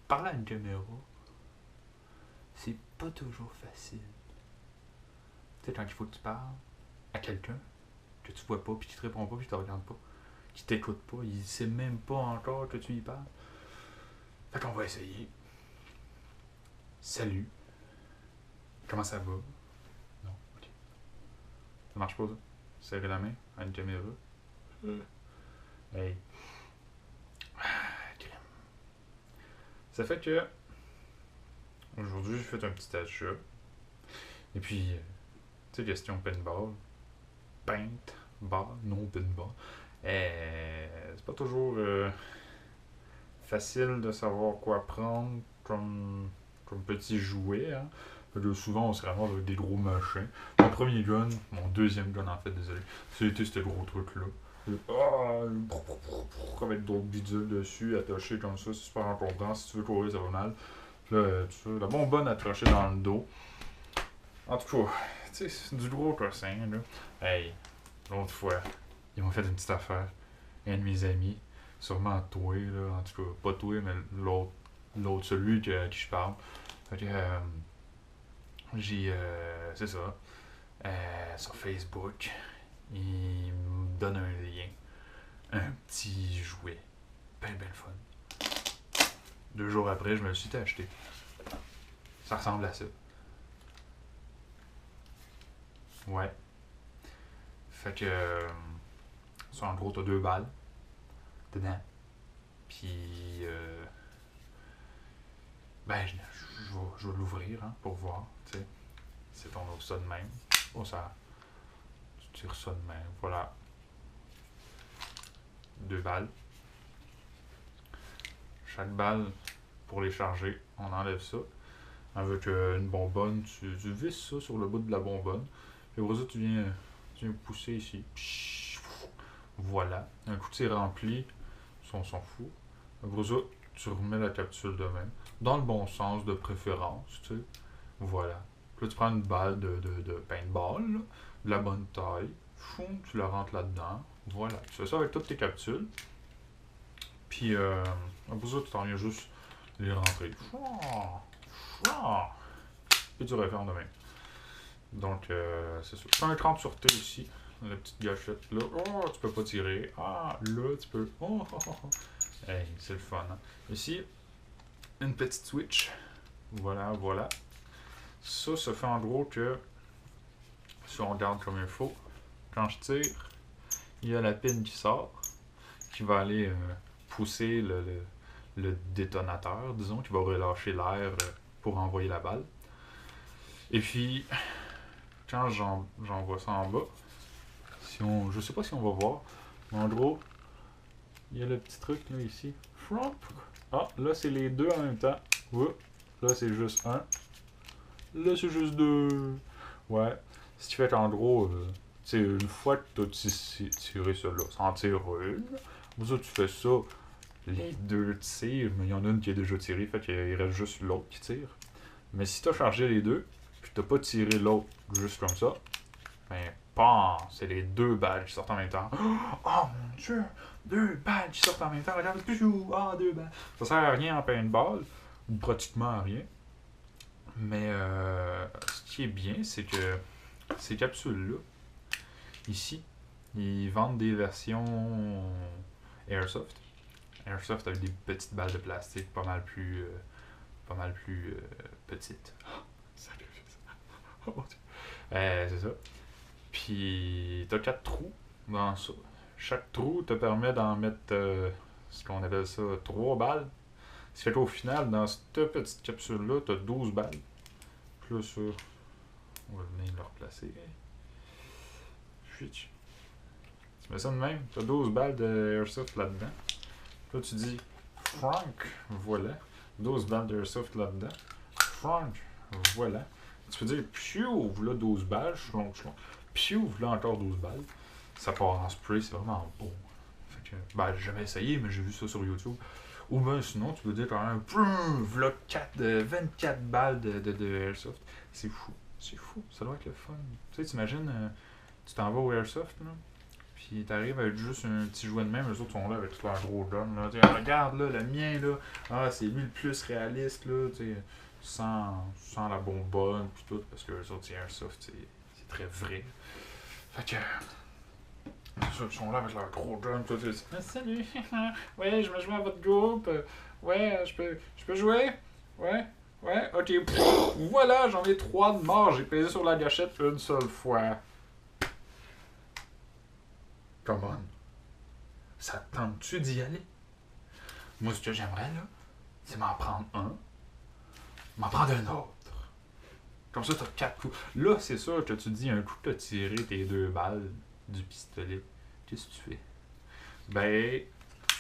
parler à une caméra, c'est pas toujours facile. Tu sais, quand il faut que tu parles à quelqu'un que tu vois pas, puis qui te répond pas, puis qui te regarde pas, qui t'écoute pas, il sait même pas encore que tu y parles. Fait qu'on va essayer. Salut. Comment ça va? Non, ok. Ça marche pas, ça? Serrer la main à une caméra. Hey. Ok. Ça fait que aujourd'hui, j'ai fait un petit achat. Et puis, tu sais, question pinball. Paintball, non pinball. C'est pas toujours facile de savoir quoi prendre comme petit jouet. Hein. Souvent, on se ramasse avec des gros machins. Mon premier gun, mon deuxième gun en fait, désolé, c'était ce gros truc-là. Avec d'autres bidules dessus, attaché comme ça, c'est super important. Si tu veux courir, ça va mal. Là, tu veux, la bonbonne accrochée dans le dos. En tout cas, tu sais, c'est du gros cossin, là. Hey, l'autre fois, ils m'ont fait une petite affaire. Un de mes amis, sûrement toi, là, en tout cas, pas toi, mais l'autre celui qui je parle. Fait que, c'est ça, sur Facebook, il me donne un lien, un petit jouet, ben fun. 2 jours après, je me le suis acheté. Ça ressemble à ça. Ouais. Fait que, ça, en gros, t'as 2 balles dedans. Puis, je vais l'ouvrir hein, pour voir. T'sais. C'est ton ouvre ça de même. Oh, ça. Tu tires ça de même. Voilà. 2 balles. Chaque balle, pour les charger, on enlève ça. Avec une bonbonne, tu visses ça sur le bout de la bonbonne. Et pour ça, tu viens pousser ici. Voilà. Un coup, c'est rempli. On s'en fout. Après ça, tu remets la capsule de même. Dans le bon sens, de préférence, tu sais. Voilà. Puis là, tu prends une balle de paintball, là, de la bonne taille. Choum, tu la rentres là-dedans. Voilà. Tu fais ça avec toutes tes capsules. Puis, après ça, tu t'en viens juste les rentrer. Et tu refermes de même. Donc, c'est ça. Tu as un 30 sur T ici. La petite gâchette là. Oh, tu peux pas tirer. Ah, là, tu peux. Oh. Hey, c'est le fun. Hein? Ici, une petite switch. Voilà. Ça fait en gros que, si on regarde comme il faut, quand je tire, il y a la pine qui sort, qui va aller pousser le détonateur, disons, qui va relâcher l'air pour envoyer la balle. Et puis, quand j'envoie ça en bas, je sais pas si on va voir, mais en gros, il y a le petit truc là ici. Ah, là c'est les deux en même temps. Là c'est juste un. Là c'est juste deux. Ouais. Ce qui fait qu'en gros, tu sais, une fois que tu as tiré ça là, ça en tire une. Pour ça, tu fais ça, les deux tirent, mais il y en a une qui est déjà tirée, fait qu'il reste juste l'autre qui tire. Mais si tu as chargé les deux, puis t'as pas tiré l'autre juste comme ça, ben, PAM! C'est les 2 balles qui sortent en même temps. Oh mon dieu! 2 balles qui sortent en même temps. Regarde, ah, 2 balles. Ça sert à rien en paintball, ou pratiquement à rien. Mais ce qui est bien, c'est que ces capsules-là, ici, ils vendent des versions Airsoft. Airsoft avec des petites balles de plastique pas mal plus petites. Salut, oh mon dieu. C'est ça. Puis t'as 4 trous dans ça. Chaque trou te permet d'en mettre ce qu'on appelle ça 3 balles. Ce qui fait qu'au final, dans cette petite capsule-là, t'as 12 balles. Puis là, ça, on va venir le replacer. Puis, tu mets ça de même, t'as 12 balles de Airsoft là-dedans. Là, tu dis Frank, voilà. 12 balles d'Airsoft là-dedans. Frank, voilà. Tu peux dire Piou, là 12 balles, chlon. Piou, là encore 12 balles. Ça part en spray, c'est vraiment beau. Fait que, ben, j'ai jamais essayé, mais j'ai vu ça sur YouTube. Ou ben sinon, tu peux dire quand même, v'là 24 balles de Airsoft. C'est fou, ça doit être le fun. Tu sais, t'imagines, tu t'en vas au Airsoft, là, Puis t'arrives avec juste un petit jouet de même, eux autres sont là avec tout leur gros gun. Là. T'sais, regarde là, le mien là, ah c'est lui le plus réaliste là, sans la bonbonne puis tout, parce que les autres c'est Airsoft, c'est très vrai. Fait que. C'est ça, ils sont là avec leur gros gun, tout ça. Salut, ouais, je me joue à votre groupe. Ouais, je peux jouer? Ouais, ouais, ok. Pff, voilà, j'en ai 3 de mort, j'ai pesé sur la gâchette une seule fois. Come on. Ça te tente-tu d'y aller? Moi, ce que j'aimerais, là, c'est m'en prendre m'en prendre un autre. Comme ça, t'as 4 coups. Là, c'est sûr que tu dis un coup que t'as tiré tes 2 balles du pistolet. Qu'est-ce que tu fais? Ben, tu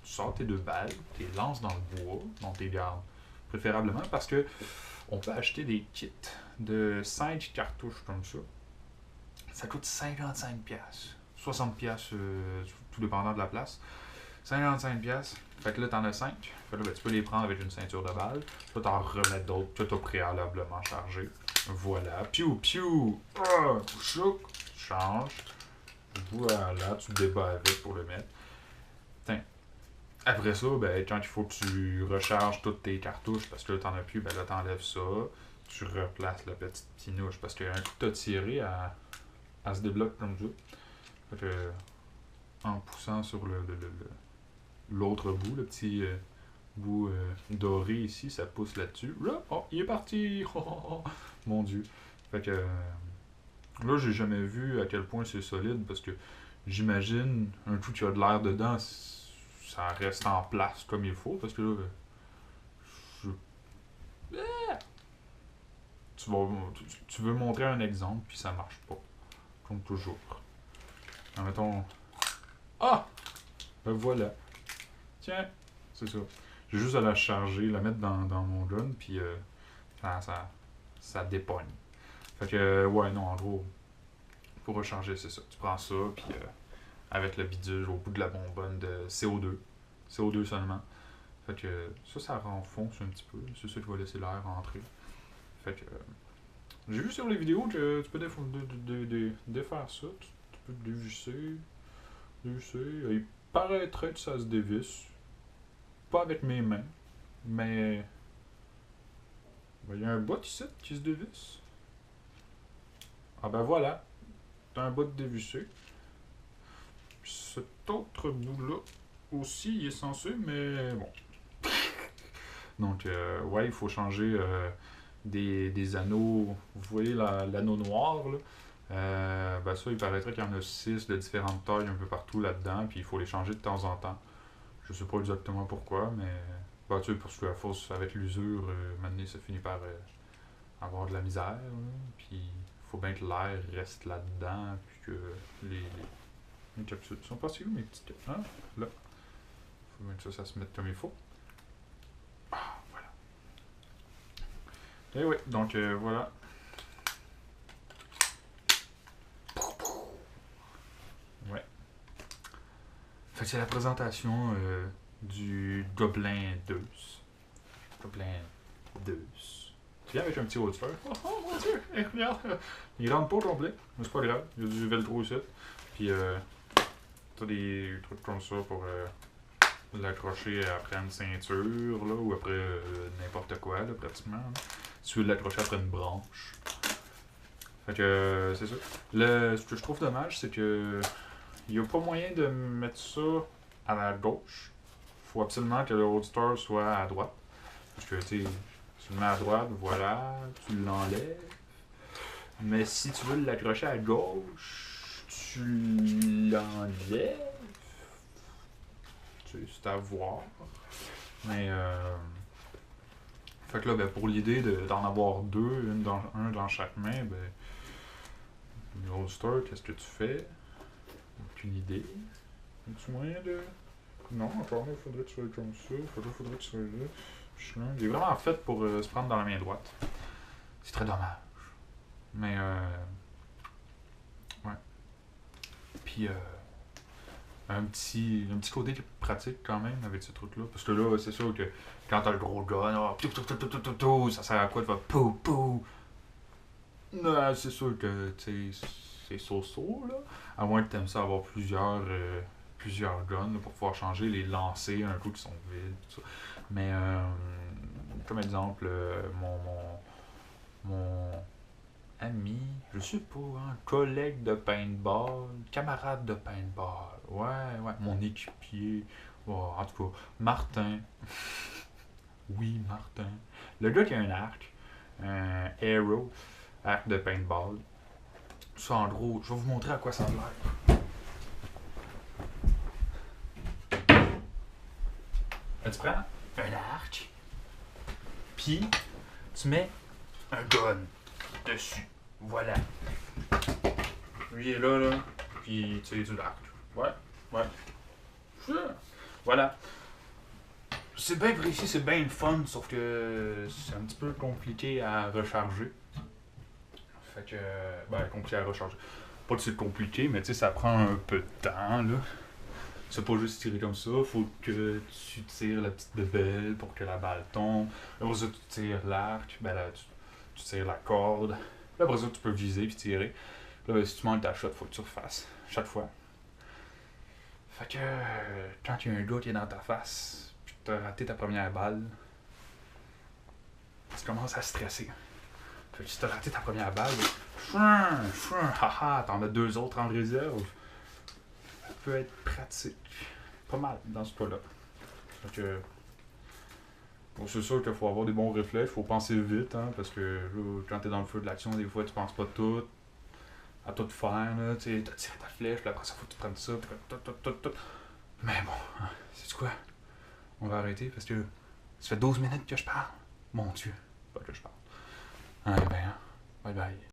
sors tes 2 balles, tu les lances dans le bois, dans tes gardes. Préférablement parce que on peut acheter des kits de 5 cartouches comme ça. Ça coûte 55$. 60$, tout dépendant de la place. 55$. Fait que là, t'en as 5. Fait que là, ben, tu peux les prendre avec une ceinture de balles. Tu peux t'en remettre d'autres que t'as préalablement chargé. Voilà. Piou, piou. Chouk. Tu changes. Voilà. Tu te débats avec pour le mettre. Tiens. Après ça, ben, quand il faut que tu recharges toutes tes cartouches, parce que là, t'en as plus, ben là, t'enlèves ça. Tu replaces la petite pinouche. Parce qu'un coup que t'as tiré, elle se débloque comme ça. Fait que, en poussant sur l'autre bout, le petit bout doré ici, ça pousse là-dessus. Là, oh, il est parti! Oh, mon Dieu! Fait que, là, j'ai jamais vu à quel point c'est solide, parce que j'imagine, un coup qu'il y a de l'air dedans, ça reste en place comme il faut, parce que là, tu veux montrer un exemple, puis ça marche pas. Comme toujours. Mettons. Ah! Ben voilà. Tiens! C'est ça. J'ai juste à la charger, la mettre dans mon gun, puis ça dépogne. Fait que, ouais, non, en gros, pour recharger, c'est ça. Tu prends ça, puis avec le bidule au bout de la bonbonne de CO2. CO2 seulement. Fait que ça renfonce un petit peu. C'est ça qui va laisser l'air entrer. Fait que. J'ai vu sur les vidéos que tu peux défaire ça. Tu peux dévisser. Il paraîtrait que ça se dévisse. Pas avec mes mains. Mais. Il y a un bout ici qui se dévisse. Ah ben voilà. T'as un bout de dévissé. Cet autre bout-là aussi, il est censé, mais bon. Donc, ouais, il faut changer des anneaux. Vous voyez l'anneau noir, là? Ben ça, il paraîtrait qu'il y en a 6 de différentes tailles un peu partout là-dedans, puis il faut les changer de temps en temps. Je sais pas exactement pourquoi, mais ben, tu sais, parce que la force avec l'usure, maintenant ça finit par avoir de la misère, là. Puis il faut bien que l'air reste là-dedans, puis que les capsules sont passées où mes petites capsules? Hein? Là. Faut bien que ça se mette comme il faut. Ah, voilà. Et oui, donc voilà. Ouais. Fait que c'est la présentation du Gobelin 2. Gobelin 2. Tu viens avec un petit holster. Oh mon dieu! Hey, regarde! Il rentre pas au complet, mais c'est pas grave. Il y a du velcro ici. Puis t'as des trucs comme ça pour l'accrocher après une ceinture, là, ou après n'importe quoi, là, pratiquement. Là. Si tu veux l'accrocher après une branche. Fait que c'est ça. Ce que je trouve dommage, c'est que il n'y a pas moyen de mettre ça à la gauche. Faut absolument que le holster soit à droite. Parce que tu le mets à droite, voilà, tu l'enlèves. Mais si tu veux l'accrocher à gauche, tu l'enlèves. C'est à voir. Mais fait que là, ben, pour l'idée d'en avoir deux, un dans chaque main, ben le holster, qu'est-ce que tu fais? Aucune idée. As-tu moyen de. Non, encore là, il faudrait que tu sois comme ça. Faudrait que tu sois là. Il est vraiment fait pour se prendre dans la main droite. C'est très dommage. Mais ouais. Puis un petit côté pratique quand même avec ce truc-là. Parce que là, c'est sûr que quand t'as le gros gun, ça sert à quoi de faire pou pou? Non, c'est sûr que tu sais, c'est so-so, là. À moins que t'aimes ça avoir plusieurs guns là, pour pouvoir changer, les lancer un coup qui sont vides, tout ça. Mais, comme exemple, mon ami, je sais pas, hein, collègue de paintball, camarade de paintball, ouais, mon équipier, ouais, en tout cas, Martin, oui, Martin, le gars qui a un arc, un arrow, arc de paintball, ça en gros, je vais vous montrer à quoi ça a l'air. Là, tu prends un arc, puis tu mets un gun dessus. Voilà. Lui est là, puis tu sais, du l'arc. Ouais. Voilà. C'est bien précis, c'est bien le fun, sauf que c'est un petit peu compliqué à recharger. Fait que, compliqué à recharger. Pas que c'est compliqué, mais tu sais, ça prend un peu de temps, là. C'est pas juste tirer comme ça, faut que tu tires la petite bébelle pour que la balle tombe. Après ça, tu tires l'arc, là, tu tires la corde. Là, après ça, tu peux viser puis tirer. Là, si tu manques ta shot, faut que tu refasses chaque fois. Fait que quand il y a un gars qui est dans ta face, puis que t'as raté ta première balle, tu commences à stresser. Fait que si t'as raté ta première balle, haha, t'en as 2 autres en réserve. Ça peut être pratique. Pas mal dans ce cas-là. Fait que bon, c'est sûr qu'il faut avoir des bons réflexes, faut penser vite, hein, parce que là, quand t'es dans le feu de l'action, des fois tu penses pas à tout faire, là, tu sais, t'as tiré ta flèche, puis après ça faut que tu prennes ça, puis tout. Mais bon, hein, sais-tu quoi? On va arrêter parce que ça fait 12 minutes que je parle. Mon Dieu, pas que je parle. Ah ben, bye bye.